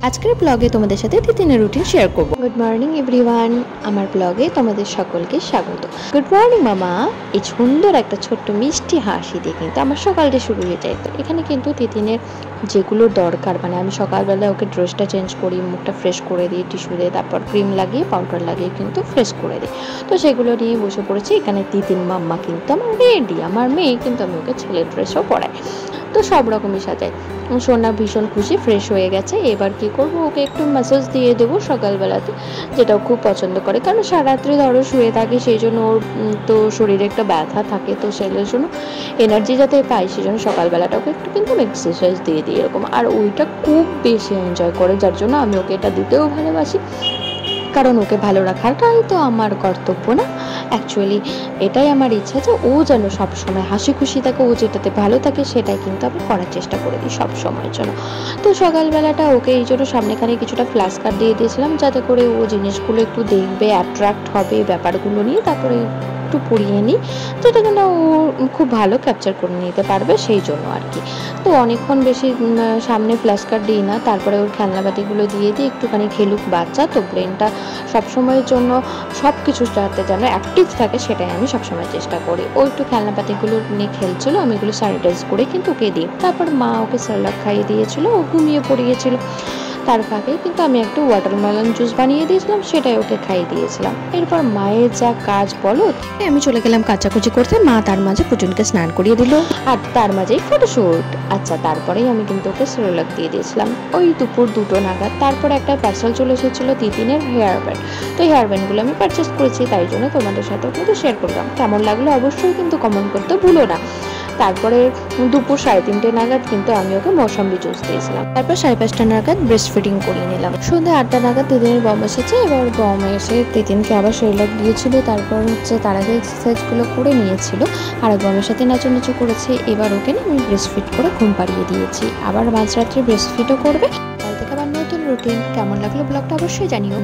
আজকের ব্লগে তোমাদের সাথে তিতিনের রুটিন শেয়ার করব। গুড মর্নিং এভরিওয়ান, আমার ব্লগে তোমাদের সকলকে স্বাগত। গুড মর্নিং মামা। এই সুন্দর একটা ছোট্ট মিষ্টি হাসি দিয়ে কিন্তু আমার সকালটা শুরু হয়ে যায়। তো এখানে কিন্তু তিতিনের যেগুলো দরকার, মানে আমি সকালবেলায় ওকে ড্রেসটা চেঞ্জ করি, মুখটা ফ্রেশ করে দিই টিস্যু দিয়ে, তারপর ক্রিম লাগিয়ে পাউডার লাগিয়ে কিন্তু ফ্রেশ করে দিই। তো সেগুলো নিয়ে বসে পড়েছি। এখানে তিতিন মাম্মা কিন্তু আমার রেডি, আমার মেয়ে কিন্তু আমি ওকে ছেলের ড্রেসও পরাই। তো সব রকমই সাজাই। সোনা ভীষণ খুশি, ফ্রেশ হয়ে গেছে। এবার কি করব, ওকে একটু ম্যাসাজ দিয়ে দেবো সকালবেলাতে, যেটাও খুব পছন্দ করে, কারণ সারারাত্রি ধরো শুয়ে থাকে, সেই জন্য ওর তো শরীরে একটা ব্যথা থাকে, তো সেটার জন্য এনার্জি যাতে পাই সেই জন্য সকালবেলাটা ওকে একটু কিন্তু এক্সারসাইজ দিয়ে দিই এরকম। আর ওইটা খুব বেশি এনজয় করে, যার জন্য আমি ওকে এটা দিতেও ভালোবাসি, কারণ ওকে ভালো রাখাটাই তো আমার কর্তব্য না। অ্যাকচুয়ালি এটাই আমার ইচ্ছা যে ও যেন সবসময় হাসি খুশি থাকে, ও যেটাতে ভালো থাকে সেটাই কিন্তু আমি করার চেষ্টা করে দিই সব সময়ের জন্য। তো সকালবেলাটা ওকে এই জন্য সামনেখানে কিছুটা ফ্ল্যাশ কার্ড দিয়ে দিয়েছিলাম, যাতে করে ও জিনিসগুলো একটু দেখবে, অ্যাট্রাক্ট হবে ব্যাপারগুলো নিয়ে, তারপরে একটু পড়িয়ে নিই, যেটা যেন ও খুব ভালো ক্যাপচার করে নিতে পারবে, সেই জন্য আর কি। তো অনেকক্ষণ বেশি সামনে ফ্ল্যাশ কার্ড দিই না, তারপরে ওর খেলনাবাতিগুলো দিয়ে দিই, একটুখানি খেলুক বাচ্চা, তো ব্রেনটা সবসময়ের জন্য সব কিছু যাতে যেন অ্যাক্টিভ থাকে সেটাই আমি সবসময় চেষ্টা করি। ও একটু খেলনাপাতিগুলো নিয়ে খেলছিল, আমি এগুলো স্যানিটাইজ করে কিন্তু ওকে দিই। তারপর মা ওকে সেরেলাক খাইয়ে দিয়েছিল, ও ঘুমিয়ে পড়িয়েছিল। তার ফাঁকে কিন্তু আমি একটু ওয়াটারমেলন জুস বানিয়ে দিয়েছিলাম, সেটাই ওকে খাইয়ে দিয়েছিলাম। এরপর মায়ের যা কাজ বলো, আমি চলে গেলাম কাচাকুচি করতে। মা তার মাঝে পুটুনকে স্নান করিয়ে দিল, আর তার মাঝেই ফটোশুট। আচ্ছা, তারপরেই আমি কিন্তু ওকে সেরেলাক দিয়ে দিয়েছিলাম ওই দুপুর 2টো নাগাদ। তারপরে একটা পার্সেল চলে এসেছিলো তিতিনের হেয়ার ব্যান্ড। তো এই হেয়ার ব্যান্ডগুলো আমি পারচেস করেছি, তাই জন্য তোমাদের সাথেও কিন্তু শেয়ার করলাম। কেমন লাগলো অবশ্যই কিন্তু কমেন্ট করতে ভুলো না। তারপরে দুপুর 3:30 নাগাদ কিন্তু আমি ওকে মৌসম্বি জুস দিয়েছিলাম। তারপর 5:30 নাগাদ ব্রেস্ট ফিডিং করিয়ে নিলাম। সন্ধ্যা 8টা নাগাদ তিতিনের বম এসেছে। এবার বম এসে তিতিনকে আবার সেরেলাক দিয়েছিল, তারপর তার আগে এক্সারসাইজগুলো করে নিয়েছিল, আর বমের সাথে নাচানাচি করেছে। এবার ওকে আমি ব্রেস্ট ফিড করে ঘুম পাড়িয়ে দিয়েছি, আবার মাঝরাত্রে ব্রেস্ট ফিডও করবে। কাল থেকে আবার নতুন রুটিন। কেমন লাগলো ব্লগটা অবশ্যই জানিও।